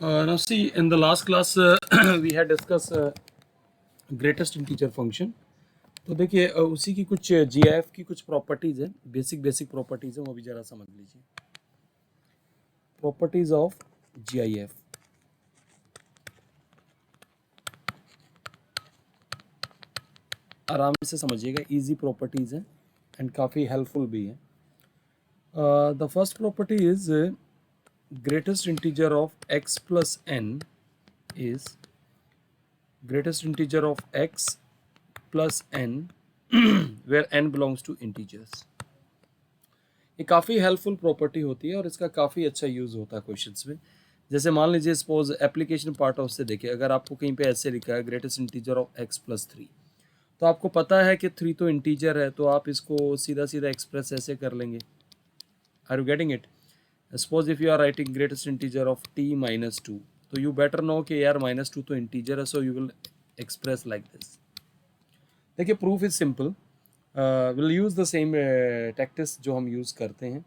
Now see, in the last class we had discussed greatest integer function. तो देखिए उसी की कुछ GIF की कुछ प्रॉपर्टीज है, बेसिक प्रॉपर्टीज है, वो भी जरा समझ लीजिए. Properties of GIF. आराम से समझिएगा, इजी प्रॉपर्टीज है एंड काफ़ी हेल्पफुल भी है. The first property is greatest integer of x plus n is greatest integer of x plus n where n belongs to integers. ये काफ़ी हेल्पफुल प्रॉपर्टी होती है और इसका काफ़ी अच्छा यूज़ होता है क्वेश्चंस में. जैसे मान लीजिए सपोज एप्लीकेशन पार्ट ऑफ से देखिए, अगर आपको कहीं पे ऐसे लिखा है greatest integer of x plus 3, तो आपको पता है कि 3 तो इंटीजर है, तो आप इसको सीधा सीधा एक्सप्रेस ऐसे कर लेंगे. Are you getting it? Suppose if you are writing greatest integer of t minus 2, तो यू बेटर नो कि यार माइनस 2 तो इंटीजर है, so you will express like this. देखिए proof is simple. Will use the same tactics जो हम use करते हैं.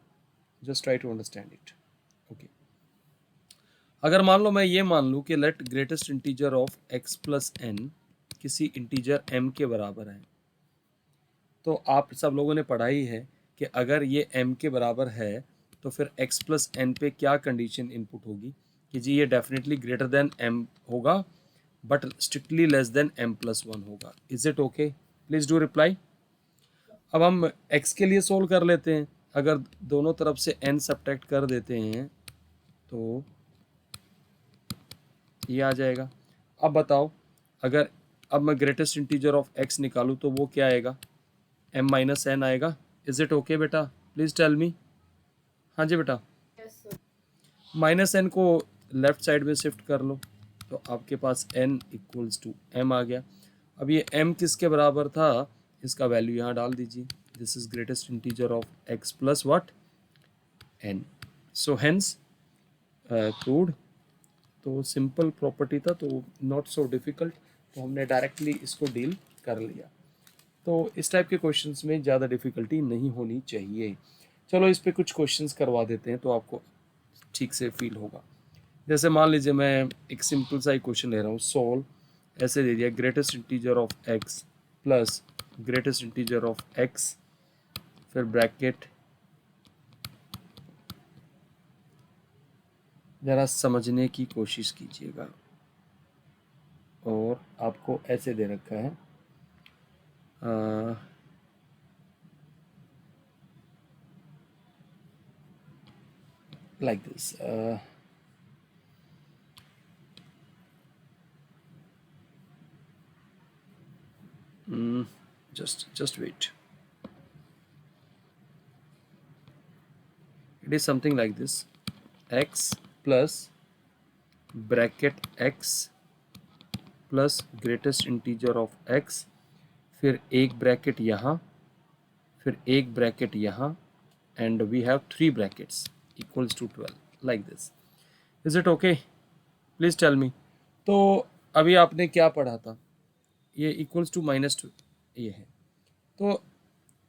Just try to understand it. Okay, अगर मान लो मैं ये मान लूँ कि let greatest integer of x plus n किसी इंटीजर m के बराबर है, तो आप सब लोगों ने पढ़ा ही है कि अगर ये m के बराबर है तो फिर x प्लस n पे क्या कंडीशन इनपुट होगी कि जी ये डेफिनेटली ग्रेटर देन m होगा but strictly less than m plus 1 होगा. Is it okay? Please do reply. अब हम x के लिए सोल्व कर लेते हैं. अगर दोनों तरफ से n सब्ट्रैक्ट कर देते हैं तो ये आ जाएगा. अब बताओ, अगर अब मैं ग्रेटेस्ट इंटीजर ऑफ x निकालूं तो वो क्या आएगा? m माइनस एन आएगा. इज इट ओके बेटा? Please tell me. हाँ जी बेटा. माइनस एन को लेफ्ट साइड में शिफ्ट कर लो तो आपके पास n इक्वल्स टू m आ गया. अब ये m किसके बराबर था, इसका वैल्यू यहाँ डाल दीजिए. This is greatest integer of x plus what? n. So hence proved. तो सिंपल प्रॉपर्टी था, तो नॉट सो डिफ़िकल्ट, तो हमने डायरेक्टली इसको डील कर लिया. तो इस टाइप के क्वेश्चंस में ज़्यादा डिफ़िकल्टी नहीं होनी चाहिए. चलो इस पे कुछ क्वेश्चंस करवा देते हैं तो आपको ठीक से फील होगा. जैसे मान लीजिए मैं एक सिंपल सा ही क्वेश्चन ले रहा हूँ. सोल्व. ऐसे दे दिया greatest integer of x plus greatest integer of x, फिर ब्रैकेट. ज़रा समझने की कोशिश कीजिएगा. और आपको ऐसे दे रखा है like this. Just wait. It is something like this. X plus bracket x plus greatest integer of x, फिर एक ब्रैकेट यहाँ, फिर एक ब्रैकेट यहाँ, and we have 3 brackets equals to 12 like this. Is it okay? Please tell me. तो अभी आपने क्या पढ़ा था? ये इक्वल्स टू माइनस 2 ये है. तो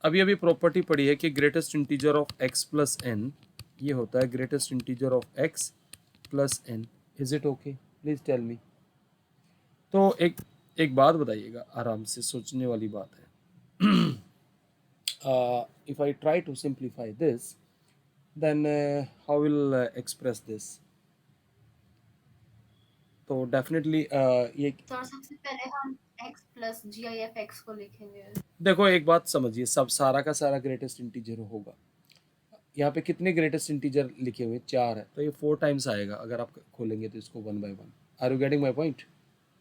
अभी अभी प्रॉपर्टी पढ़ी है कि greatest integer of x plus n ये होता है greatest integer of x plus n. Is it okay? Please tell me. तो एक बात बताइएगा, आराम से सोचने वाली बात है. If I try to simplify this then how will express this. तो डेफिनेटली ये तो सबसे पहले हम x प्लस GIF को लिखेंगे. देखो एक बात समझिए, सब सारा का सारा ग्रेटेस्ट इंटीजर होगा. यहाँ पे कितने ग्रेटेस्ट इंटीजर लिखे हुए? 4 है, तो ये 4 टाइम्स आएगा अगर आप खोलेंगे तो इसको 1 by 1. Are you getting my point?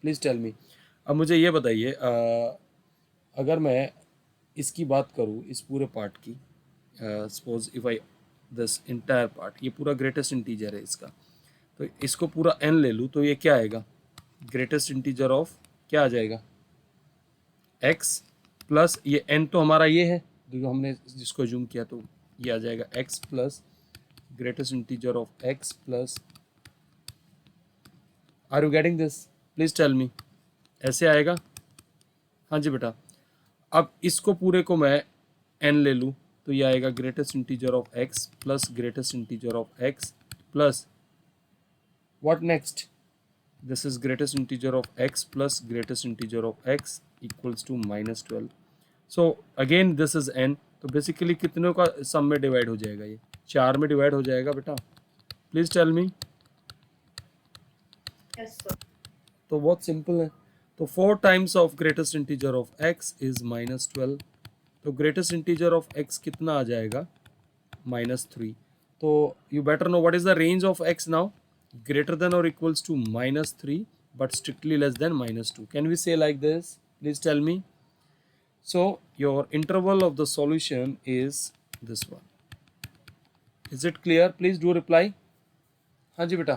Please tell me. अब मुझे ये बताइए, अगर मैं इसकी बात करूँ इस पूरे पार्ट की, suppose if I this entire part, ये पूरा ग्रेटेस्ट इंटीजर है इसका, तो इसको पूरा n ले लूँ तो ये क्या आएगा? ग्रेटेस्ट इंटीजर ऑफ क्या आ जाएगा? x प्लस ये n तो हमारा ये है जो हमने जिसको जूम किया, तो ये आ जाएगा x plus greatest integer of x plus. Are you getting this? Please tell me. ऐसे आएगा? हाँ जी बेटा. अब इसको पूरे को मैं n ले लूँ तो ये आएगा greatest integer of x plus greatest integer of x plus What next? This is greatest integer of x plus greatest integer of x equals to -12. So again this is n. तो basically कितनों का सम में divide हो जाएगा? ये 4 में divide हो जाएगा बेटा. Please tell me. Yes, sir. तो बहुत सिंपल है. तो 4 times of greatest integer of x is -12. तो ग्रेटेस्ट इंटीजर ऑफ x कितना आ जाएगा? -3. तो you better know what is the range of x now. Greater than or equals to -3 but strictly less than -2. Can we say like this? Please tell me. So your interval of the solution is this one. Is it clear? Please do reply. हाँ जी बेटा,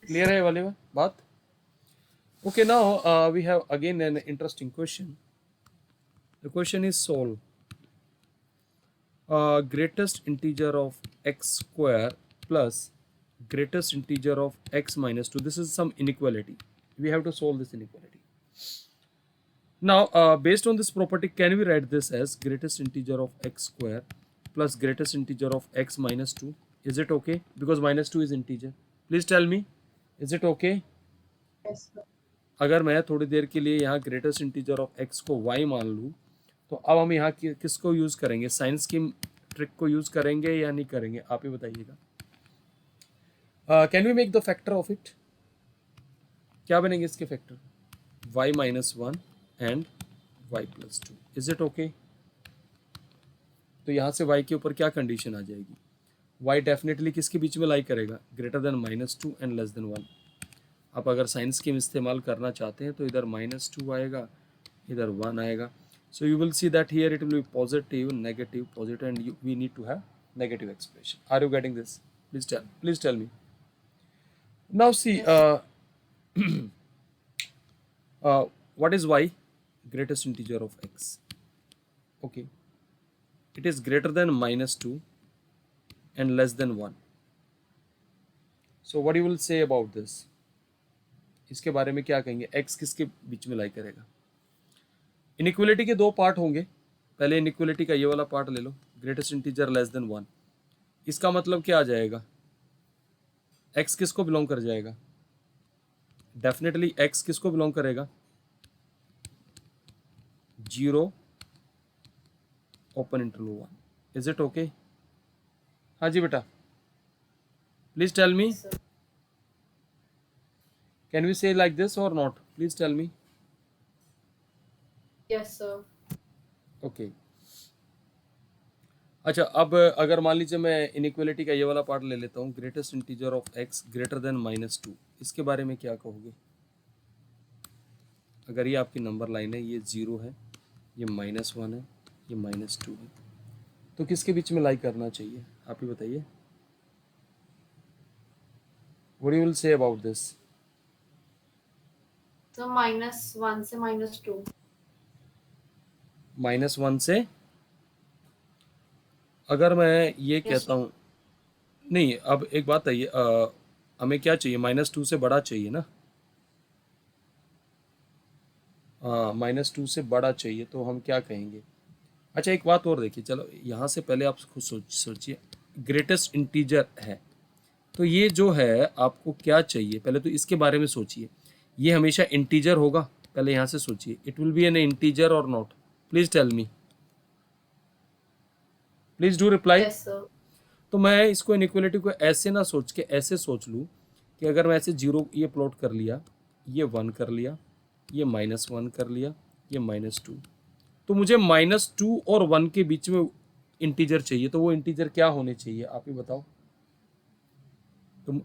clear है वाले में बात? Okay, now we have again an interesting question. The question is solve greatest integer of x square plus greatest integer of x minus 2. This is some inequality. We have to solve this inequality. Now based on this property, can we write this as greatest integer of x square plus greatest integer of x minus 2? Is it okay? Because minus 2 is integer. Please tell me, is it okay? Yes, sir. अगर मैं थोड़ी देर के लिए यहाँ greatest integer of x को y मान लूँ, तो अब हम यहाँ किसको यूज़ करेंगे? साइंस की ट्रिक को यूज़ करेंगे या नहीं करेंगे? आप ही बताइएगा. Can we make the factor of it? क्या बनेंगे इसके factor? y minus 1 and y plus 2. Is it okay? तो यहाँ से y के ऊपर क्या कंडीशन आ जाएगी? y डेफिनेटली किसके बीच में लाई करेगा? Greater than -2 and less then 1. आप अगर साइंस स्कीम इस्तेमाल करना चाहते हैं तो इधर -2 आएगा, इधर 1 आएगा. So you will see that here it will be positive, negative, positive, and we need to have negative expression. Are you getting this? Please tell me. Now see, what is y? Greatest integer of x. Okay, it is greater than -2 and less than 1. So what you will say about this? इसके बारे में क्या कहेंगे? x किसके बीच में लाई करेगा? Inequality के दो पार्ट होंगे. पहले इनइक्वलिटी का ये वाला पार्ट ले लो, ग्रेटेस्ट इंटीजर लेस देन 1. इसका मतलब क्या आ जाएगा? x किसको बिलोंग कर जाएगा? डेफिनेटली x किसको बिलोंग करेगा? 0 open interval 1. Is it okay? हाँ जी बेटा, please tell me. Sir. Can we say like this और not? Please tell me. Yes, sir. Okay. अच्छा, अब अगर मान लीजिए मैं इनइक्वलिटी का ये वाला पार्ट ले लेता हूँ, greatest integer of x greater than -2. इसके बारे में क्या कहोगे? अगर ये आपकी नंबर लाइन है, ये 0 है, ये -1 है, ये -2 है, तो किसके बीच में लाई करना चाहिए? आप ही बताइए. What you will say about this? So -1 से -2. -1 से, अगर मैं ये Yes, कहता हूँ, नहीं, अब एक बात है, ये हमें क्या चाहिए? -2 से बड़ा चाहिए ना. -2 से बड़ा चाहिए, तो हम क्या कहेंगे? अच्छा, एक बात और देखिए, चलो यहाँ से पहले आप खुद सोचिए. ग्रेटेस्ट इंटीजर है, तो ये जो है आपको क्या चाहिए? पहले तो इसके बारे में सोचिए. ये हमेशा इंटीजर होगा? पहले यहाँ से सोचिए. It will be an integer और not? Please tell me, please do reply. yes, sir. तो मैं इसको इनइक्वलिटी को ऐसे ना सोच के ऐसे सोच लूँ कि अगर मैं ऐसे 0 ये प्लॉट कर लिया, ये 1 कर लिया, ये -1 कर लिया, ये -2, तो मुझे -2 और 1 के बीच में इंटीजर चाहिए. तो वो इंटीजर क्या होने चाहिए? आप ही बताओ. तो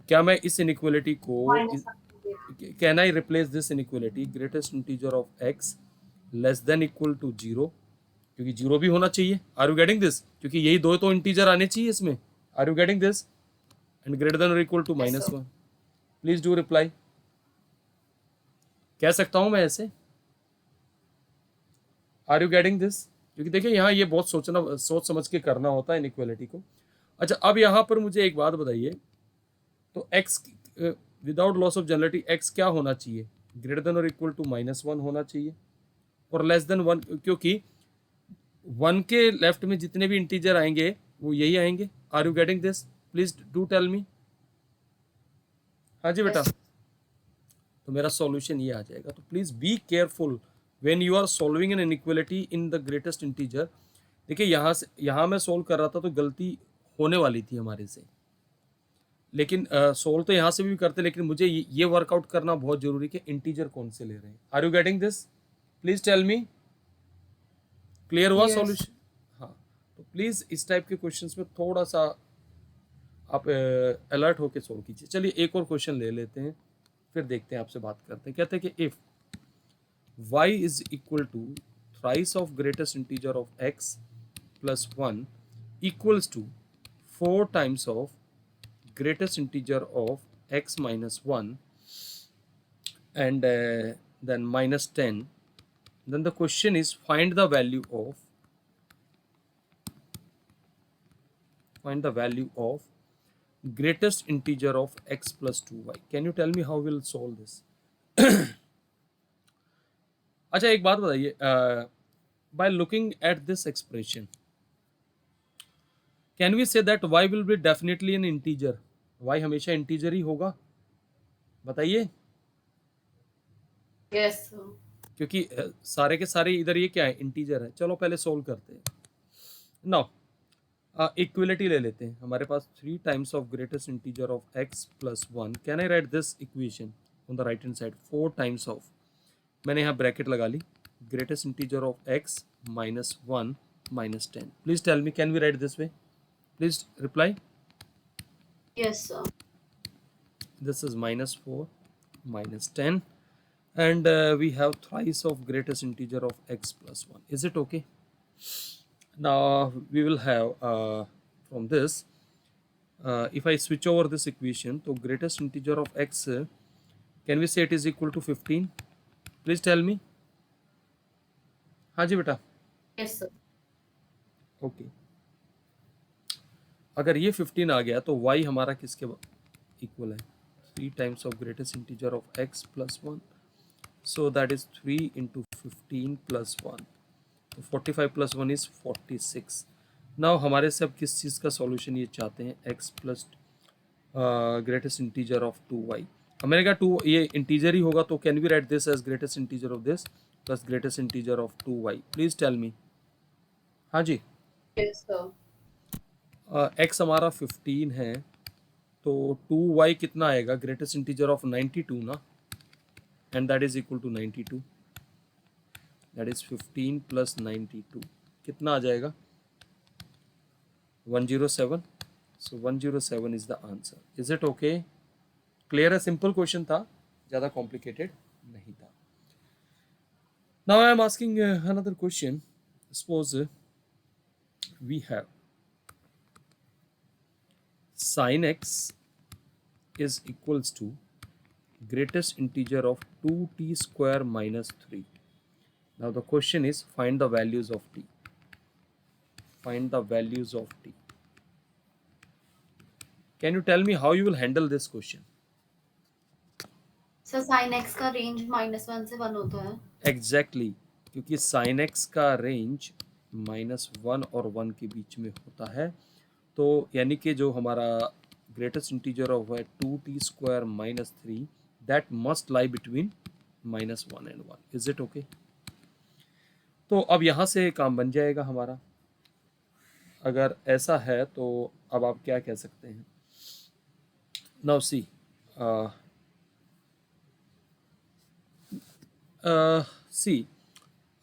क्या मैं इस इनइक्वलिटी को, -1. Can I replace this inequality greatest integer of x less than equal to 0? क्योंकि 0 भी होना चाहिए. Are you getting this? क्योंकि यही दो तो इंटीजर आने चाहिए इसमें. Are you getting this? And greater than और equal to Yes, sir. -1. Please do reply. कह सकता हूं मैं ऐसे? Are you getting this? क्योंकि देखिए यहाँ ये बहुत सोच समझ के करना होता है इनइक्वलिटी को. अच्छा, अब यहाँ पर मुझे एक बात बताइए, तो x without loss of generality x क्या होना चाहिए? ग्रेटर देन और इक्वल टू -1 होना चाहिए और लेस देन 1, क्योंकि 1 के लेफ्ट में जितने भी इंटीजर आएंगे वो यही आएंगे. Are you getting this? Please do tell me. हाँ जी बेटा, Yes. तो मेरा सॉल्यूशन ये आ जाएगा। तो please be careful when you are solving an inequality in the greatest integer. देखिए यहाँ मैं सोल्व कर रहा था तो गलती होने वाली थी हमारे से, लेकिन सोल्व तो यहाँ से भी करते, लेकिन मुझे ये वर्कआउट करना बहुत जरूरी है कि इंटीजर कौन से ले रहे हैं। Are you getting this? Please tell me, clear हुआ Yes. सॉल्यूशन? हाँ, तो प्लीज इस टाइप के क्वेश्चंस में थोड़ा सा आप अलर्ट होके सोल्व कीजिए। चलिए एक और क्वेश्चन ले लेते हैं, फिर देखते हैं, आपसे बात करते हैं। कहते हैं कि if y is equal to thrice of greatest integer of x plus 1 equals to 4 times of greatest integer of x minus 1 and then minus 10, then the question is find the value of greatest integer of x plus 2y. Can you tell me how we'll solve this? अच्छा एक बात बताइए, by looking at this expression can we say that y will be definitely an integer? y हमेशा integer ही होगा, बताइए। Yes, sir. क्योंकि सारे के सारे इधर ये क्या है, इंटीजर है। चलो पहले सोल्व करते हैं। नाउ इक्वलिटी ले लेते हैं। हमारे पास 3 times of greatest integer of x plus 1। Can I write this equation on the right hand side 4 times of, मैंने यहाँ ब्रैकेट लगा ली, greatest integer of x minus 1 minus 10। Please tell me can we write this way? Please reply. Yes, sir. This is minus 4 minus 10 and we have thrice of greatest integer of x plus 1. Is it okay? Now we will have from this, if I switch over this equation, so greatest integer of x, can we say it is equal to 15? Please tell me. हाँ जी बेटा, Yes, sir. Okay. अगर ये 15 आ गया तो y हमारा किसके equal है? 3 times of greatest integer of x plus 1, so that is 3 into 15 plus 1, तो 45 प्लस 1 इज 46। नाउ हमारे से अब किस चीज़ का सॉल्यूशन ये चाहते हैं? x plus greatest integer of 2y। हमारे का 2 ये इंटीजर ही होगा, तो can we write this as greatest integer of this plus greatest integer of 2y? Please tell me. हाँ जी, Yes, sir. x हमारा 15 है, तो 2y कितना आएगा? ग्रेटेस्ट इंटीजर ऑफ 92 ना, and that is equal to 92, that is 15 plus 92, कितना आ जाएगा? 107। So 107 is the answer. Is it okay? Clear है? सिंपल क्वेश्चन था, ज़्यादा कॉम्प्लिकेटेड नहीं था। Now I am asking another question. Suppose we have sin x is equals to greatest integer of 2t square minus 3. Now the question is find the values of t. Find the values of t. Can you tell me how you will handle this question? Sir, sin x का range -1 से 1 होता है. Exactly, क्योंकि sin x का range -1 और 1 के बीच में होता है, तो यानी कि जो हमारा ग्रेटेस्ट इंटीजर ऑफ है 2t square minus 3, that must lie between -1 and 1. Is it okay? तो अब यहाँ से काम बन जाएगा हमारा। अगर ऐसा है तो अब आप क्या कह सकते हैं? नाउ सी,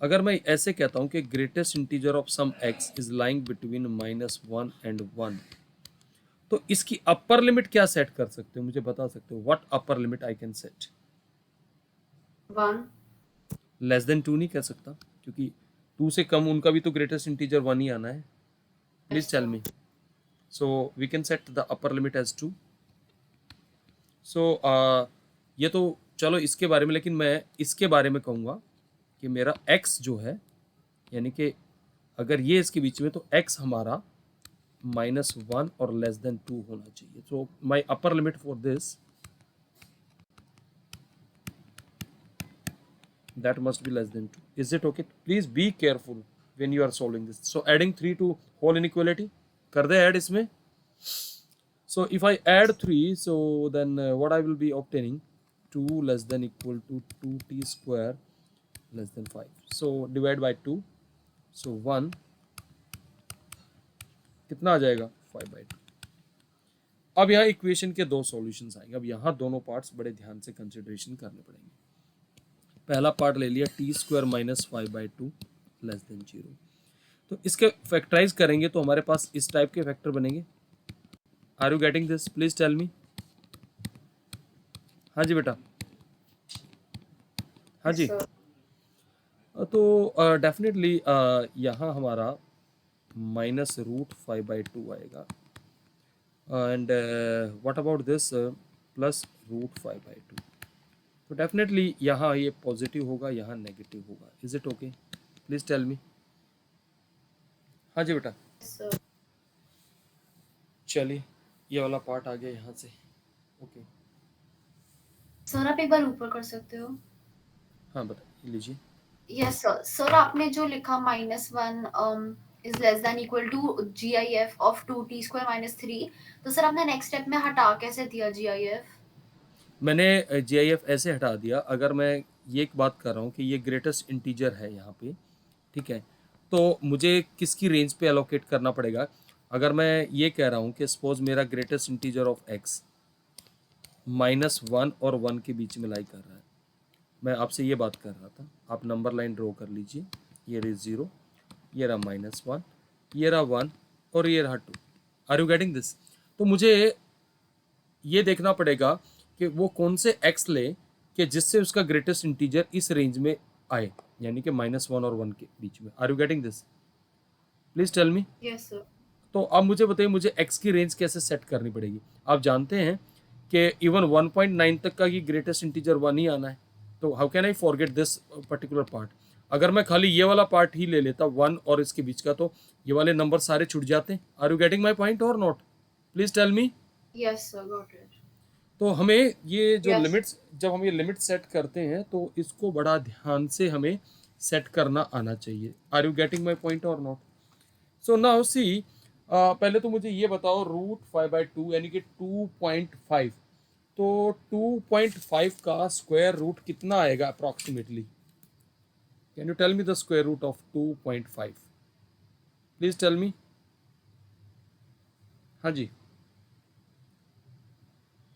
अगर मैं ऐसे कहता हूँ कि greatest integer of sum x is lying between -1 and 1, तो इसकी अपर लिमिट क्या सेट कर सकते हो? मुझे बता सकते हो? What upper limit I can set? 1. Less than 2 नहीं कह सकता, क्योंकि 2 से कम उनका भी तो ग्रेटेस्ट इंटीजर 1 ही आना है। Please tell me. So we can set the upper limit as 2। So ये तो चलो इसके बारे में, लेकिन मैं इसके बारे में कहूँगा कि मेरा x जो है, यानी कि अगर ये इसके बीच में, तो x हमारा -1 और लेस देन 2 होना चाहिए। So my upper limit for this, that must be less than 2. Is it okay? Please be careful when you are solving this. So adding 3 to whole inequality, कर दे ऐड इसमें। So if I add 3, so then what I will be obtaining? 2 less than equal to 2t square less than 5. So divide by 2. So 1 कितना आ जाएगा 5/2. अब यहाँ equation के दो solutions आएंगे. अब यहाँ दोनों पार्ट्स बड़े ध्यान से कंसिडरेशन करने पड़ेंगे. पहला पार्ट ले लिया T square minus 5/2 less than 0. तो इसके फैक्टराइज करेंगे तो हमारे पास इस टाइप के फैक्टर बनेंगे. Are you getting this? Please tell me. हाँ जी बेटा. हाँ जी. sir. तो डेफिनेटली यहाँ हमारा माइनस रूट 5/2 आएगा. And what about this plus root 5/2. तो डेफिनेटली यहाँ ये पॉजिटिव होगा, यहाँ नेगेटिव होगा. Is it okay? Please tell me. हाँ जी बेटा. Yes, sir. चलिए ये वाला पार्ट आ गया यहाँ से. ओके. सर आप एक बार ऊपर कर सकते हो. हाँ बताइए, लीजिए. Yes sir. सर आपने जो लिखा -1 is less than equal to GIF of 2t square minus 3, तो सर आपने नेक्स्ट स्टेप में हटा कैसे दिया GIF? मैंने GIF ऐसे हटा दिया. अगर मैं ये एक बात कर रहा हूँ कि ये ग्रेटेस्ट इंटीजर है यहाँ पे, ठीक है, तो मुझे किसकी रेंज पे एलोकेट करना पड़ेगा? अगर मैं ये कह रहा हूँ कि सपोज मेरा ग्रेटेस्ट इंटीजर ऑफ x -1 और 1 के बीच में लाई कर रहा है. मैं आपसे ये बात कर रहा था. आप नंबर लाइन ड्रॉ कर लीजिए. ये रही 0, ये रहा -1, ये रहा 1 और ये रहा 2. Are you getting this? तो मुझे ये देखना पड़ेगा कि वो कौन से x ले कि जिससे उसका ग्रेटेस्ट इंटीजर इस रेंज में आए, यानी कि -1 और 1 के बीच में. Are you getting this? Please tell me. Yes sir. तो अब मुझे बताइए, मुझे x की रेंज कैसे सेट करनी पड़ेगी? आप जानते हैं कि इवन 1.9 तक का ही ग्रेटेस्ट इंटीजर 1 ही आना है. तो how can I forget this particular part? अगर मैं खाली ये वाला पार्ट ही ले लेता 1 और इसके बीच का, तो ये वाले नंबर सारे छूट जाते हैं. Are you getting my point और not? Please tell me. Yes sir, got it. तो हमें ये जो Yes. लिमिट्स, जब हम ये लिमिट सेट करते हैं तो इसको बड़ा ध्यान से हमें सेट करना आना चाहिए. Are you getting my point और नॉट? सो नाउ सी, पहले तो मुझे ये बताओ, रूट 5/2 यानी कि 2.5. तो 2.5 का स्क्वायर रूट कितना आएगा approximately? Can you tell me the square root of 2.5? Please tell me. हाँ जी,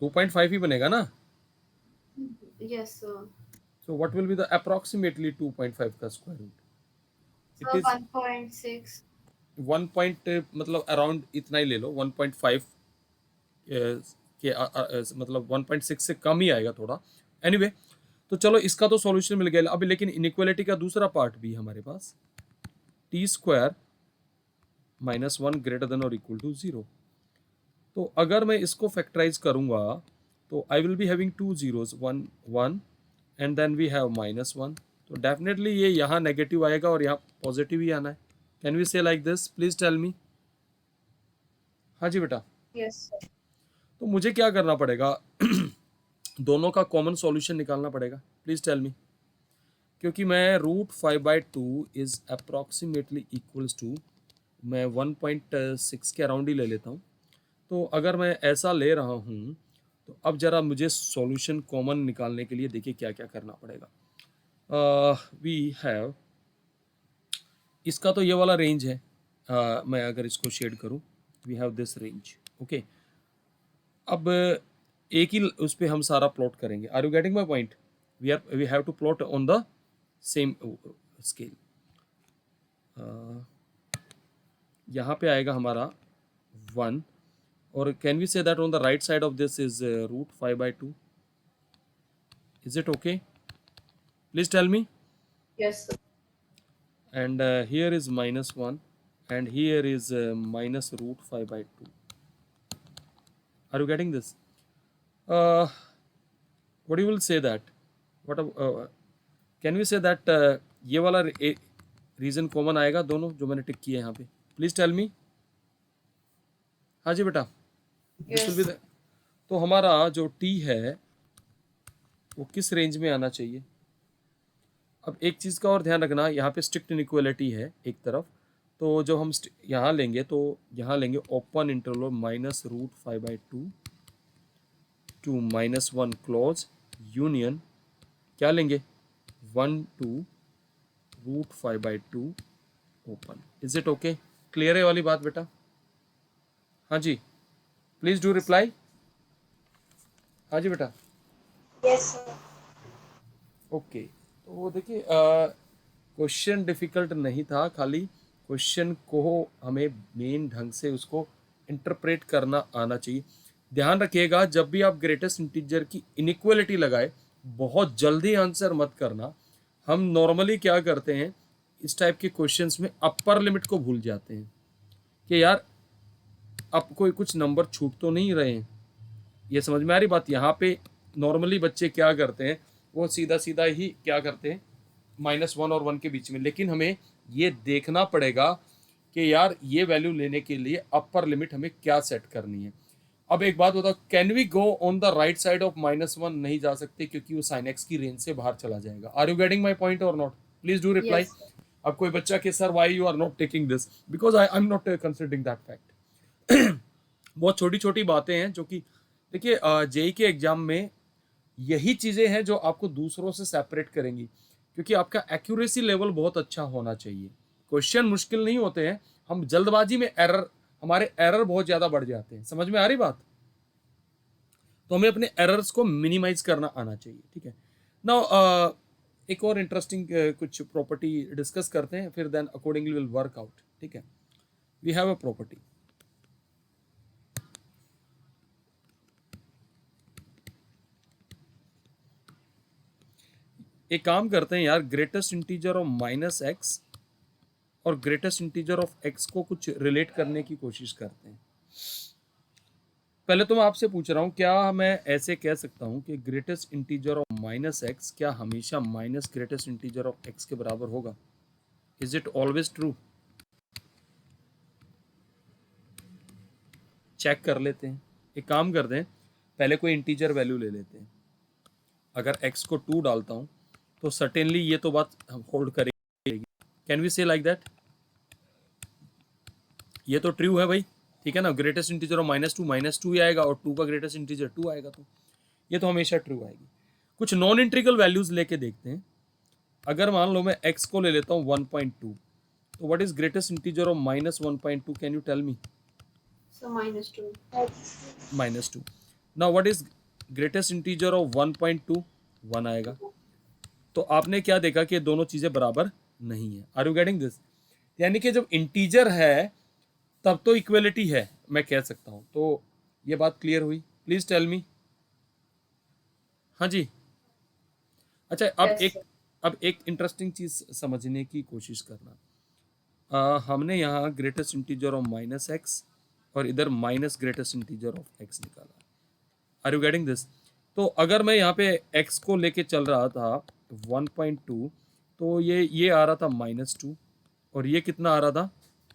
2.5 ही बनेगा ना? Yes sir. So what will be the approximately 2.5 का स्क्वायर रूट? सर 1.6. 1 पॉइंट मतलब अराउंड इतना ही ले लो. 1.5 के मतलब 1.6 से कम ही आएगा थोड़ा. एनीवे, तो चलो इसका तो सॉल्यूशन मिल गया. अभी लेकिन इनइक्वालिटी का दूसरा पार्ट भी है हमारे पास. टी स्क्वायर -1 ग्रेटर देन और इक्वल टू 0. तो अगर मैं इसको फैक्टराइज करूंगा तो I will be having 2 zeros, 1 and then we have -1. तो डेफिनेटली ये यहाँ नेगेटिव आएगा और यहाँ पॉजिटिव ही आना है. Can we say like this? Please tell me. हाँ जी बेटा. Yes sir. तो मुझे क्या करना पड़ेगा? दोनों का कॉमन सॉल्यूशन निकालना पड़ेगा. Please tell me. क्योंकि मैं root 5/2 is approximately equals to, मैं 1.6 के अराउंड ही ले लेता हूँ. तो अगर मैं ऐसा ले रहा हूँ तो अब जरा मुझे सॉल्यूशन कॉमन निकालने के लिए देखिए क्या क्या करना पड़ेगा. वी हैव, इसका तो ये वाला रेंज है. मैं अगर इसको शेड करूँ, we have this range. Okay. अब एक ही उस पर हम सारा प्लॉट करेंगे. Are you getting my point? We have to plot on the same scale. यहाँ पे आएगा हमारा 1. और can we say that on the right side of this is root 5/2? Is it okay? Please tell me. Yes sir. And here is -1 and here is minus root 5/2. Are you getting this? What you will say that? Can we say that ये वाला reason common आएगा दोनों जो मैंने टिक किया है यहाँ पे? Please tell me. हाँ जी बेटा. This will be the, तो हमारा जो t है वो किस रेंज में आना चाहिए? अब एक चीज़ का और ध्यान रखना, यहाँ पे स्ट्रिक्ट इनइक्वालिटी है एक तरफ, तो जब हम यहाँ लेंगे तो यहाँ लेंगे open interval minus root 5/2 to -1 close union क्या लेंगे 1 to root 5/2 open. Is it okay? Clear है वाली बात बेटा? हाँ जी, प्लीज डू रिप्लाई. हाँ जी बेटा. Yes sir. ओके. तो देखिए क्वेश्चन डिफिकल्ट नहीं था, खाली क्वेश्चन को हमें मेन ढंग से उसको इंटरप्रेट करना आना चाहिए. ध्यान रखिएगा जब भी आप ग्रेटेस्ट इंटीजर की इनइक्वालिटी लगाए बहुत जल्दी आंसर मत करना. हम नॉर्मली क्या करते हैं इस टाइप के क्वेश्चंस में अपर लिमिट को भूल जाते हैं कि यार अब कोई कुछ नंबर छूट तो नहीं रहे हैं. ये समझ में आ रही बात? यहाँ पे नॉर्मली बच्चे क्या करते हैं वो सीधा सीधा ही क्या करते हैं -1 और 1 के बीच में. लेकिन हमें ये देखना पड़ेगा कि यार ये वैल्यू लेने के लिए अपर लिमिट हमें क्या सेट करनी है. अब एक बात बताओ, can we go on the right side of -1? नहीं जा सकते क्योंकि वो sin x की रेंज से बाहर चला जाएगा. Are you getting my point और not? Please do reply. Yes, sir. अब कोई बच्चा के sir why you are not taking this, because I am not considering that fact. बहुत छोटी छोटी बातें हैं जो कि देखिए जेई के एग्जाम में यही चीज़ें हैं जो आपको दूसरों से सेपरेट करेंगी, क्योंकि आपका एक्यूरेसी लेवल बहुत अच्छा होना चाहिए. क्वेश्चन मुश्किल नहीं होते हैं, हम जल्दबाजी में हमारे एरर बहुत ज़्यादा बढ़ जाते हैं. समझ में आ रही बात? तो हमें अपने एरर्स को मिनिमाइज करना आना चाहिए. ठीक है. नाउ एक और इंटरेस्टिंग कुछ प्रॉपर्टी डिस्कस करते हैं, फिर then accordingly will work out. ठीक है. We have a property. एक काम करते हैं यार, ग्रेटेस्ट इंटीजर ऑफ -x और ग्रेटेस्ट इंटीजर ऑफ x को कुछ रिलेट करने की कोशिश करते हैं. पहले तो मैं आपसे पूछ रहा हूँ, क्या मैं ऐसे कह सकता हूँ कि ग्रेटेस्ट इंटीजर ऑफ -x क्या हमेशा minus greatest integer of x के बराबर होगा? Is it always true? Check कर लेते हैं. एक काम करते हैं, पहले कोई इंटीजर वैल्यू ले लेते हैं. अगर x को 2 डालता हूँ तो सर्टेनली ये तो बात हम होल्ड करेगी. Can we say like that? ये तो ट्रू है भाई. ठीक है ना. ग्रेटेस्ट इंटीजर ऑफ -2 ही आएगा और 2 का ग्रेटेस्ट इंटीजर 2 आएगा, तो ये तो हमेशा ट्रू आएगी. कुछ नॉन इंटीग्रल वैल्यूज लेके देखते हैं. अगर मान लो मैं x को ले लेता हूँ 1.2, तो what is greatest integer of -1.2? Can you tell me? So -2. -2. Now what is greatest integer of 1.2? 1 आएगा. तो आपने क्या देखा कि दोनों चीजें बराबर नहीं है. Are you getting this? यानी कि जब इंटीजर है तब तो इक्वलिटी है, मैं कह सकता हूं. तो ये बात क्लियर हुई? Please tell me. हाँ जी. अच्छा, Yes, sir. अब एक इंटरेस्टिंग चीज समझने की कोशिश करना. हमने यहाँ ग्रेटेस्ट इंटीजर ऑफ -x और इधर minus greatest integer of x निकाला. Are you getting this? तो अगर मैं यहाँ पे x को लेके चल रहा था 1.2, तो ये आ रहा था -2 और ये कितना आ रहा था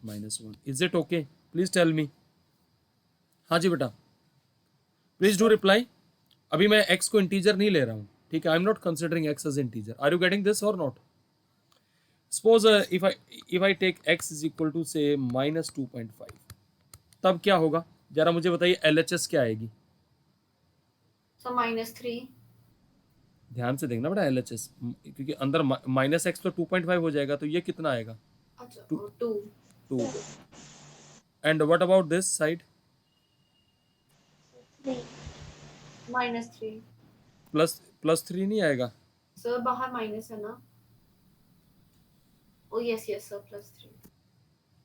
-1. Is it okay? Please tell me. हाँ जी बेटा, प्लीज डू रिप्लाई. अभी मैं x को इंटीजर नहीं ले रहा हूँ. ठीक है. I am not considering x as integer. Are you getting this और not? Suppose if I take x is equal to say -2.5, तब क्या होगा जरा मुझे बताइए. LHS क्या आएगी? So -3. ध्यान से देखना बेटा LHS, क्योंकि अंदर -x तो 2.5 हो जाएगा, तो ये कितना आएगा? अच्छा, 2. 2. And what about this side? 3. -3. Plus 3 नहीं आएगा? सर बाहर माइनस है ना? Oh yes, yes sir, +3.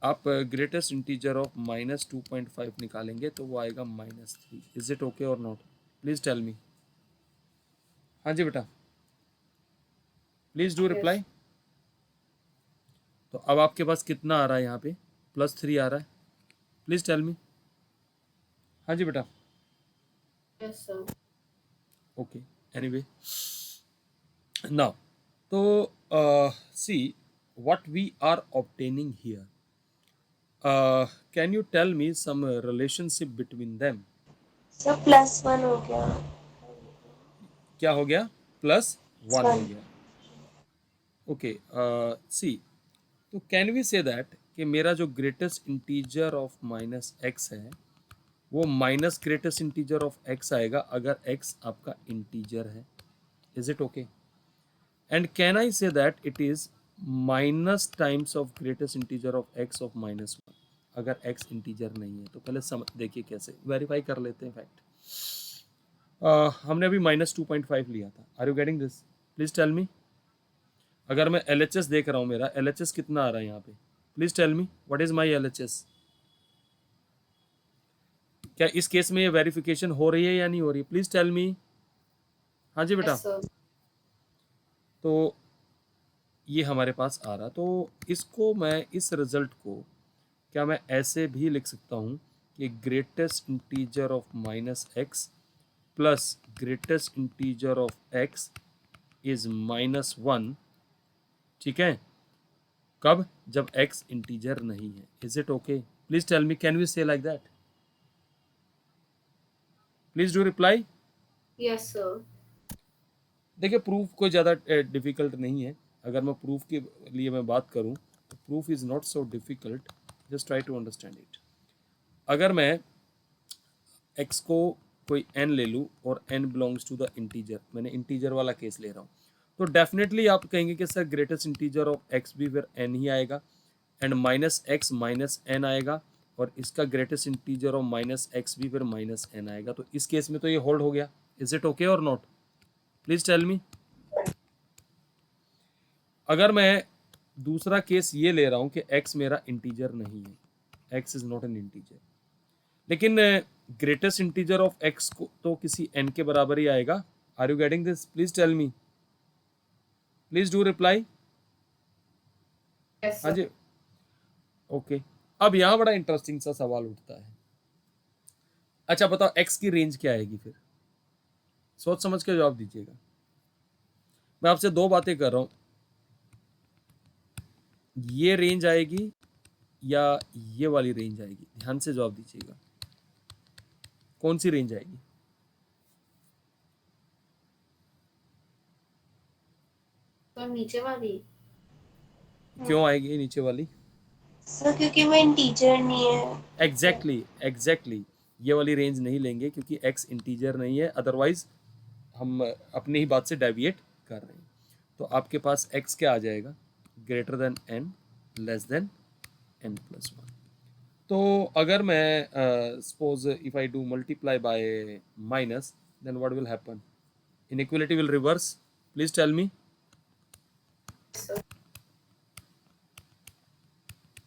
आप ग्रेटेस्ट इंटीजर ऑफ -2.5 निकालेंगे तो वो आएगा -3. इज इट ओके और नॉट? Please tell me. हाँ जी बेटा, प्लीज डू रिप्लाई. तो अब आपके पास कितना आ रहा है यहाँ पे? +3 आ रहा है. Please tell me. हाँ जी बेटा. Yes sir. Okay. Anyway, now तो see what we are obtaining here. Can you tell me some relationship between them? Sir +1 हो गया. क्या हो गया? +1 हो One. गया. ओके. सी, तो कैन वी से दैट कि मेरा जो greatest integer of minus x है वो minus greatest integer of x आएगा अगर एक्स आपका इंटीजर है. Is it okay? And can I say that it is minus times of greatest integer of x of minus one अगर x integer नहीं है? तो पहले देखिए कैसे वेरीफाई कर लेते हैं फैक्ट. हमने अभी -2.5 लिया था. Are you getting this? Please tell me. अगर मैं LHS देख रहा हूँ, मेरा LHS कितना आ रहा है यहाँ पे? Please tell me what is my LHS. क्या इस केस में ये वेरिफिकेशन हो रही है या नहीं हो रही है? Please tell me. हाँ जी बेटा. Yes sir. तो ये हमारे पास आ रहा, तो इसको मैं इस रिजल्ट को क्या मैं ऐसे भी लिख सकता हूँ कि greatest integer of minus x plus greatest integer of x is -1. ठीक है? कब? जब x इंटीजर नहीं है. Is it okay? Please tell me, can we say like that? Please do reply. Yes sir. देखिए प्रूफ कोई ज़्यादा डिफिकल्ट नहीं है. अगर मैं प्रूफ के लिए मैं बात करूं तो proof is not so difficult. Just try to understand it. अगर मैं x को कोई n ले लूँ और n belongs to the integer, मैंने इंटीजर वाला केस ले रहा हूँ, तो डेफिनेटली आप कहेंगे कि sir greatest integer of x भी फिर n ही आएगा एंड -x -n आएगा और इसका ग्रेटेस्ट इंटीजर ऑफ -x भी फिर -n आएगा. तो इस केस में तो ये होल्ड हो गया. इज इट ओके और नॉट? Please tell me. अगर मैं दूसरा केस ये ले रहा हूँ कि x मेरा इंटीजर नहीं है, x is not an integer, लेकिन ग्रेटेस्ट इंटीजर ऑफ x को तो किसी n के बराबर ही आएगा. Are you getting this? Please tell me. Please do reply. Yes हाँ सर. जी. ओके. अब यहाँ बड़ा इंटरेस्टिंग सा सवाल उठता है. अच्छा बताओ x की रेंज क्या आएगी फिर? सोच समझ के जवाब दीजिएगा. मैं आपसे दो बातें कर रहा हूँ. ये रेंज आएगी या ये वाली रेंज आएगी? ध्यान से जवाब दीजिएगा. कौन सी रेंज आएगी? तो नीचे वाली. क्यों आएगी नीचे वाली? सर क्योंकि वो इंटीजर नहीं है. एग्जैक्टली. ये वाली रेंज नहीं लेंगे क्योंकि x इंटीजर नहीं है, अदरवाइज हम अपनी ही बात से डेविएट कर रहे हैं. तो आपके पास x क्या आ जाएगा? Greater than n less than n plus 1. तो अगर मैं suppose if I do multiply by minus, then what will happen? Inequality will reverse. Please tell me.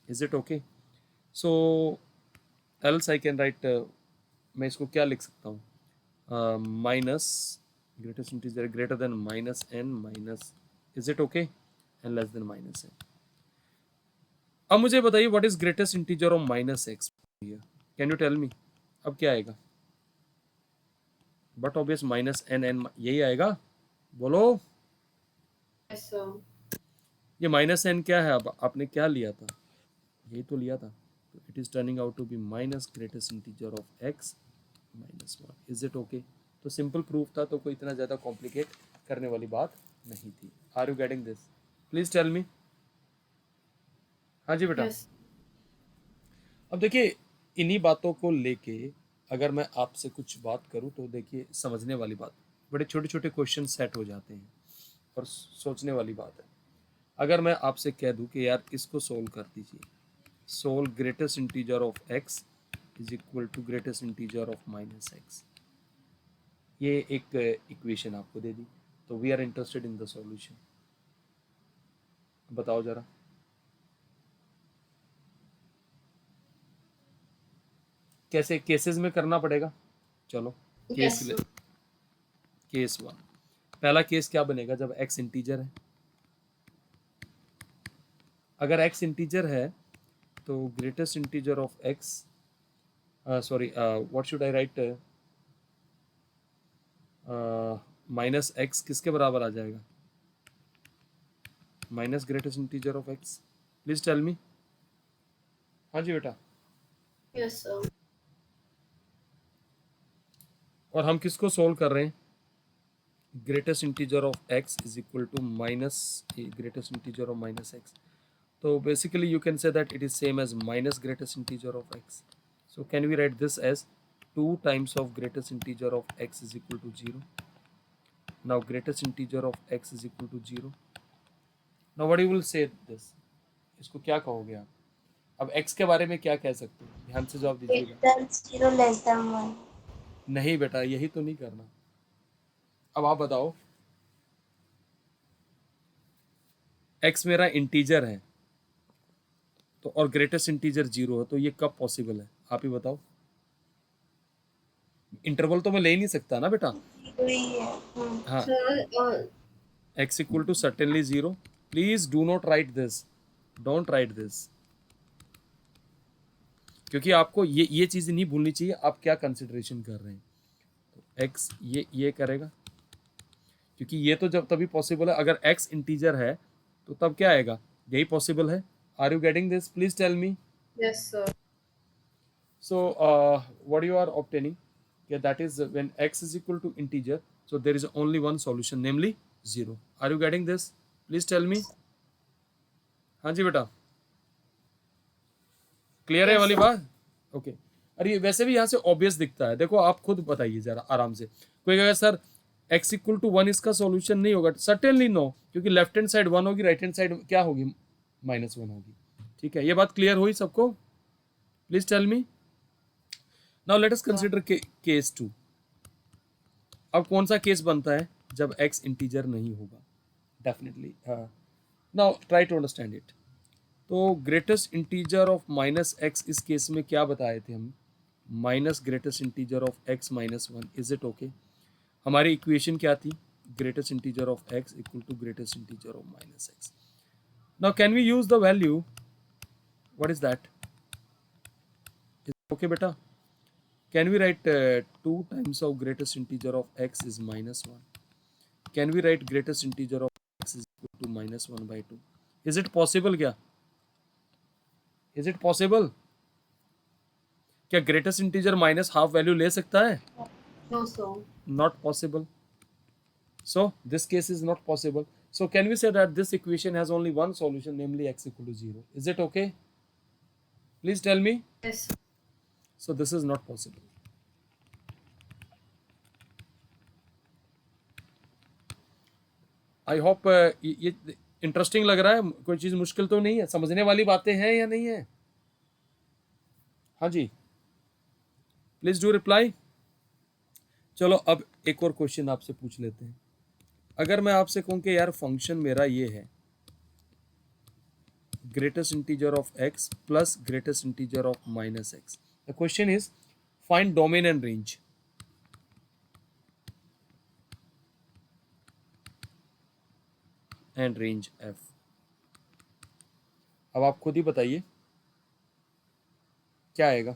Is it okay? So else I can write, मैं इसको क्या लिख सकता हूँ? Minus greatest integer greater than -n minus, is it okay, and less than -n. अब मुझे बताइए what is greatest integer of -x? Can you tell me? अब क्या आएगा? बट ऑब्वियस -n यही आएगा. बोलो. Yes sir. ये -n क्या है? अब आपने क्या लिया था? यही तो लिया था. तो it is turning out to be minus greatest integer of x -1. Is it okay? तो सिंपल प्रूफ था, तो कोई इतना ज़्यादा कॉम्प्लिकेट करने वाली बात नहीं थी. Are you getting this? Please tell me. हाँ जी बेटा. यस. अब देखिए इन्हीं बातों को लेके अगर मैं आपसे कुछ बात करूं तो देखिए समझने वाली बात, बड़े छोटे छोटे क्वेश्चन सेट हो जाते हैं और सोचने वाली बात है. अगर मैं आपसे कह दूं कि यार इसको सोल्व कर दीजिए, solve greatest integer of x is equal to greatest integer of -x, ये एक इक्वेशन आपको दे दी, तो we are interested in the solution. बताओ जरा. कैसे केसेस में करना पड़ेगा? चलो केस यस. केस 1. पहला केस क्या बनेगा? जब x इंटीजर है. अगर x इंटीजर है तो greatest integer of x, sorry what should I write, -x किसके बराबर आ जाएगा? Minus greatest integer of x. Please tell me. हाँ जी बेटा. Yes sir. और हम किसको सोल्व कर रहे हैं? Greatest integer of x is equal to minus greatest integer of -x. So basically you can say that it is same as minus greatest integer of x. So can we write this as 2 times of greatest integer of x is equal to 0. Now greatest integer of x is equal to 0. Now what you will say this? इसको क्या कहोगे आप? अब x के बारे में क्या कह सकते हो? ध्यान से जवाब greater दीजिएगा. than 0 less than 1. नहीं बेटा, यही तो नहीं करना. अब आप बताओ, x मेरा इंटीजर है तो और ग्रेटेस्ट इंटीजर 0 है, तो ये कब पॉसिबल है? आप ही बताओ. इंटरवल तो मैं ले ही नहीं सकता ना बेटा. 0 ही है. हाँ, sir x equal to certainly 0. Please do not write this, don't write this, क्योंकि आपको ये चीज़ नहीं भूलनी चाहिए आप क्या कंसिडरेशन कर रहे हैं. तो x ये करेगा, क्योंकि ये तो जब तभी पॉसिबल है अगर x इंटीजर है, तो तब क्या आएगा? यही पॉसिबल है. Are you getting this? Please tell me. Yes sir. So what you are obtaining, yeah, that is when x is equal to integer, so there is only one solution, namely 0. Are you getting this? Please tell me. हाँ जी बेटा, clear है Yes, वाली sir. बात? Okay. अरे वैसे भी यहाँ से ऑब्वियस दिखता है, देखो आप खुद बताइए जरा आराम से. कोई कहेगा सर x इक्वल टू 1 इसका सॉल्यूशन नहीं होगा. सर्टेनली नो, क्योंकि लेफ्ट हैंड साइड 1 होगी, राइट हैंड साइड क्या होगी? -1 होगी. ठीक है, ये बात क्लियर हुई सबको? Please tell me. Now let us consider case 2. अब कौन सा केस बनता है जब x इंटीजर नहीं होगा? Definitely now try to understand it. तो greatest integer of minus x, इस केस में क्या बताए थे हम? Minus greatest integer of x minus 1. Is it okay? हमारी इक्वेशन क्या थी? Greatest integer of x equal to greatest integer of minus x. Now can we use the value? What is that? Is okay बेटा? Can we write 2 times of greatest integer of x is -1? Can we write greatest integer of x is equal to -1/2? Is it possible क्या? Is it possible? क्या greatest integer minus half value ले सकता है? No, sir. Not possible. So this case is not possible. So can we say that this equation has only one solution, namely x equal to 0? Is it okay? Please tell me. Yes, sir. So this is not possible. I hope ये interesting लग रहा है. कोई चीज़ मुश्किल तो नहीं है, समझने वाली बातें हैं या नहीं है? हाँ जी, प्लीज डू रिप्लाई. चलो अब एक और क्वेश्चन आपसे पूछ लेते हैं. अगर मैं आपसे कहूँ कि यार फंक्शन मेरा ये है, greatest integer of x plus greatest integer of minus x. The question is find domain and range. And range f. अब आप खुद ही बताइए क्या आएगा?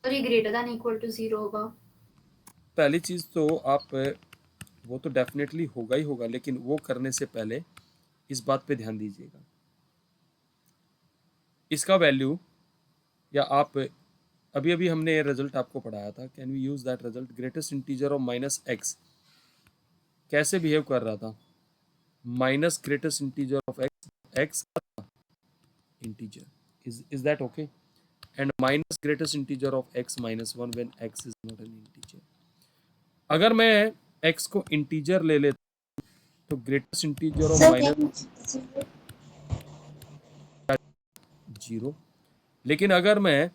सर ये ग्रेटर देन इक्वल टू 0 होगा. पहली चीज़ तो आप वो तो डेफिनेटली होगा ही होगा, लेकिन वो करने से पहले इस बात पे ध्यान दीजिएगा. इसका वैल्यू, या आप अभी अभी हमने ये रिजल्ट आपको पढ़ाया था, can we use that result? Greatest integer of minus x कैसे बिहेव कर रहा था? Minus greatest integer of x, x integer. Is that okay? And minus greatest integer of x minus 1 when x is not an integer. अगर मैं x को integer ले लेता तो greatest integer of So minus can 0. लेकिन अगर मैं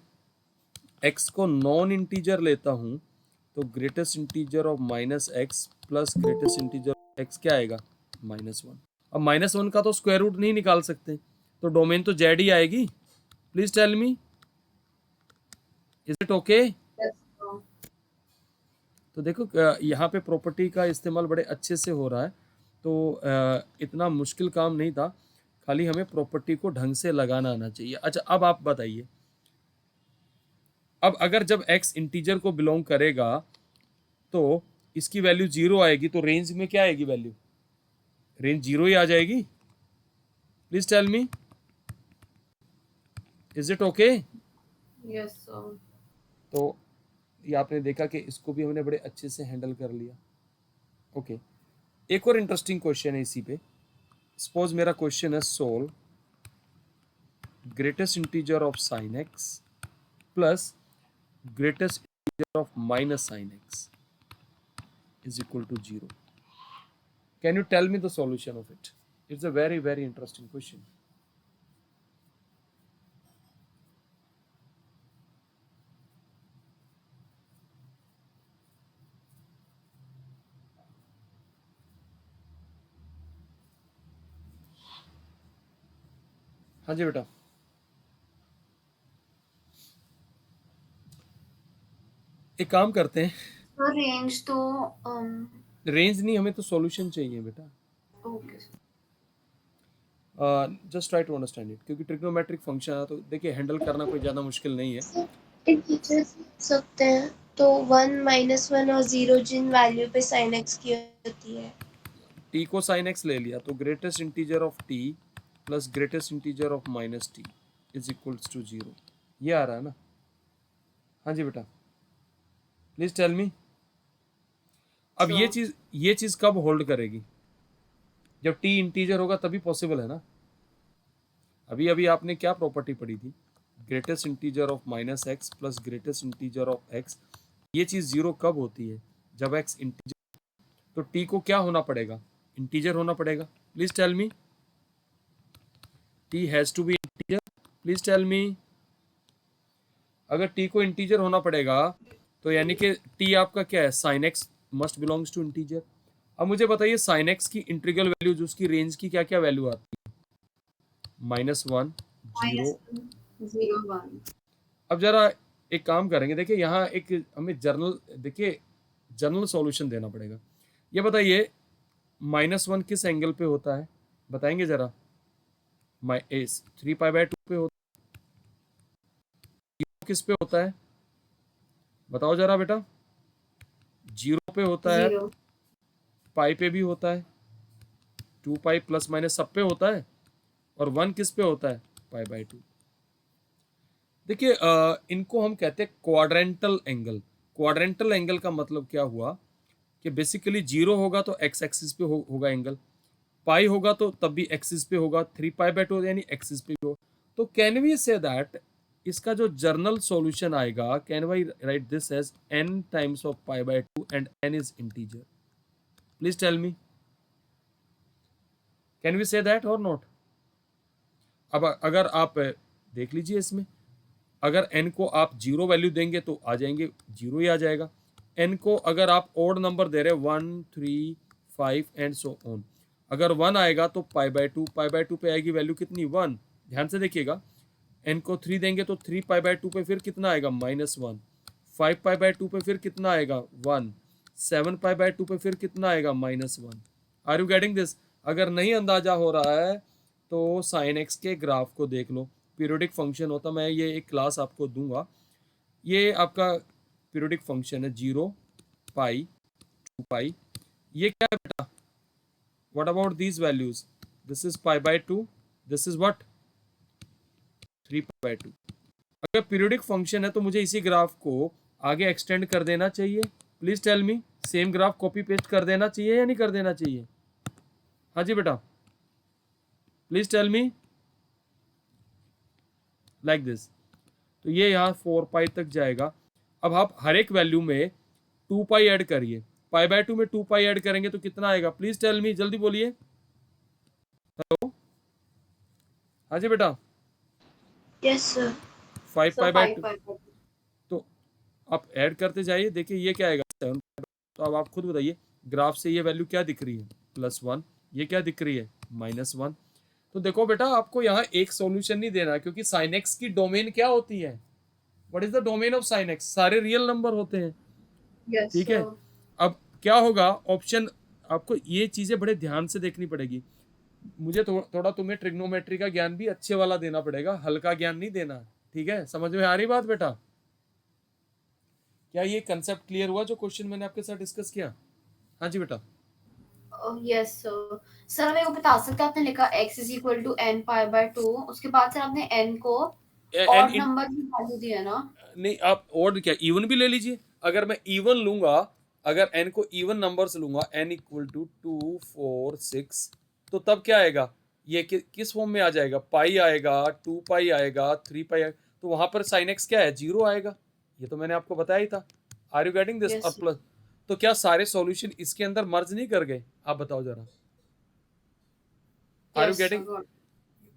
x को नॉन इंटीजर लेता हूं तो greatest integer of minus x plus greatest integer of x क्या आएगा? -1. अब -1 का तो स्क्वायर रूट नहीं निकाल सकते, तो डोमेन तो जेड ही आएगी. Please tell me, is it okay? Yes, sir. तो देखो यहाँ पे प्रॉपर्टी का इस्तेमाल बड़े अच्छे से हो रहा है, तो इतना मुश्किल काम नहीं था, खाली हमें प्रॉपर्टी को ढंग से लगाना आना चाहिए. अच्छा अब आप बताइए, अब अगर जब x इंटीजर को बिलोंग करेगा तो इसकी वैल्यू 0 आएगी, तो रेंज में क्या आएगी वैल्यू? रेंज 0 ही आ जाएगी. Please tell me, is it okay? Yes, sir. तो ये आपने देखा कि इसको भी हमने बड़े अच्छे से हैंडल कर लिया. ओके, एक और इंटरेस्टिंग क्वेश्चन है इसी पे. सपोज मेरा क्वेश्चन है solve greatest integer of sine x plus greatest integer of minus sin x is equal to 0. Can you tell me the solution of it? It's a very, very interesting question. हाँ जी बेटा, एक काम करते हैं, तो range तो range नहीं, हमें तो सॉल्यूशन चाहिए बेटा. Okay just try to understand it, क्योंकि ट्रिग्नोमेट्रिक फंक्शन है तो देखिए हैंडल करना कोई ज़्यादा मुश्किल नहीं है. टीचर सकते हैं तो 1 -1 और 0 जिन वैल्यू पे साइन एक्स की होती है. t को sin x ले लिया तो greatest integer of t plus greatest integer of minus t is equals to 0. ये आ रहा है ना? हाँ जी बेटा, प्लीज टेल मी. अब ये चीज कब होल्ड करेगी? जब t इंटीजर होगा तभी पॉसिबल है ना. अभी अभी आपने क्या प्रॉपर्टी पढ़ी थी? Greatest integer of minus x plus greatest integer of x. ये चीज 0 कब होती है? जब x इंटीजर. तो t को क्या होना पड़ेगा? इंटीजर होना पड़ेगा. Please tell me. t has to be integer. Please tell me. अगर t को इंटीजर होना पड़ेगा तो यानी कि t आपका क्या है? Sine x must belongs to integer. अब मुझे बताइए साइन एक्स की इंटीग्रल वैल्यूज, उसकी रेंज की क्या क्या वैल्यू आती है? -1, 0. -1 अब जरा एक काम करेंगे, देखिए यहाँ एक हमें जर्नल सॉल्यूशन देना पड़ेगा. ये बताइए -1 किस एंगल पे होता है? बताएंगे जरा. 3π/2 पे होता है. 0 किस पे होता है? बताओ जरा बेटा. 0 पे होता है, 0 पाई पे भी होता है, 2π प्लस माइनस सब पे होता है, और 1 किस पे होता है? π/2. देखिए इनको हम कहते हैं क्वाड्रेंटल एंगल. क्वाड्रेंटल एंगल का मतलब क्या हुआ कि बेसिकली 0 होगा तो x एक्सिस पे होगा एंगल, पाई होगा तो तब भी एक्सिस पे होगा, 3π/2 यानी एक्सिस पे भी होगा. तो कैन वी से दैट इसका जो जर्नल सॉल्यूशन आएगा, can we write this as n times of π/2 and n is integer? Please tell me, can we say that और नॉट? अब अगर आप देख लीजिए इसमें, अगर n को आप 0 वैल्यू देंगे तो आ जाएंगे 0 ही आ जाएगा. n को अगर आप ओड नंबर दे रहे हैं 1, 3, 5 एंड सो ऑन, अगर 1 आएगा तो π/2 पे आएगी वैल्यू कितनी? 1. ध्यान से देखिएगा, n को 3 देंगे तो 3π/2 पे फिर कितना आएगा? -1. 5π/2 पे फिर कितना आएगा? 1. 7π/2 पे फिर कितना आएगा? -1. Are you getting this? अगर नहीं अंदाजा हो रहा है तो साइन एक्स के ग्राफ को देख लो. पीरियोडिक फंक्शन होता, मैं ये एक क्लास आपको दूंगा. ये आपका पीरियोडिक फंक्शन है 0, π, 2π. ये क्या है बेटा? What about these values? This is π/2, this is what? 3π/2. अगर पीरियोडिक फंक्शन है तो मुझे इसी ग्राफ को आगे एक्सटेंड कर देना चाहिए. Please tell me, same graph copy paste कर देना चाहिए या नहीं कर देना चाहिए? हाँ जी बेटा, please tell me. Like this. तो ये यहाँ 4π तक जाएगा. अब आप हर एक वैल्यू में 2π ऐड करिए. π/2 में 2π ऐड करेंगे तो कितना आएगा? प्लीज टेल मी, जल्दी बोलिए. हेलो, हाँ जी बेटा. Yes sir. 5π/2. तो आप ऐड करते जाइए. देखिए ये क्या आएगा? 7. तो अब आप खुद बताइए ग्राफ से ये वैल्यू क्या दिख रही है? +1. ये क्या दिख रही है? -1. तो देखो बेटा, आपको यहाँ एक सॉल्यूशन नहीं देना, क्योंकि साइन एक्स की डोमेन क्या होती है? What is the domain of sine x? सारे रियल नंबर होते हैं. Yes, ठीक है. अब क्या होगा? ऑप्शन आपको ये चीजें बड़े ध्यान से देखनी पड़ेगी. मुझे थोड़ा तुम्हें ट्रिग्नोमेट्री का ज्ञान भी अच्छे वाला देना पड़ेगा, हल्का ज्ञान नहीं देना. ठीक है, समझ में आ रही बात बेटा? क्या ये कंसेप्ट क्लियर हुआ जो क्वेश्चन मैंने आपके साथ डिस्कस किया? हाँ जी बेटा. Yes sir. सर मेरे को बता सकते हैं, आपने लिखा x is equal to n π/2, उसके बाद सर आपने n को ऑड नंबर की वैल्यू दी है ना? नहीं, आप ऑड क्या, इवन भी ले लीजिए. अगर मैं इवन लूंगा, अगर n को इवन नंबर्स लूंगा, n इक्वल टू 2, 4, 6 तो तब क्या आएगा, ये किस फॉर्म में आ जाएगा, पाई आएगा, 2 पाई आएगा, 3 पाई आएगा, तो वहां पर साइन एक्स क्या है, 0 आएगा। ये तो मैंने आपको बताया ही था। Are you getting this? और यस प्लस, तो क्या सारे सॉल्यूशन इसके अंदर मर्ज नहीं कर गए, आप बताओ जरा, आर यू यस गेटिंग?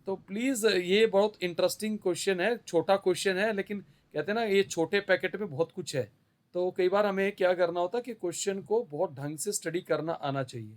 तो प्लीज, ये बहुत इंटरेस्टिंग क्वेश्चन है, छोटा क्वेश्चन है, लेकिन कहते हैं ना ये छोटे पैकेट में बहुत कुछ है। तो कई बार हमें क्या करना होता है कि क्वेश्चन को बहुत ढंग से स्टडी करना आना चाहिए।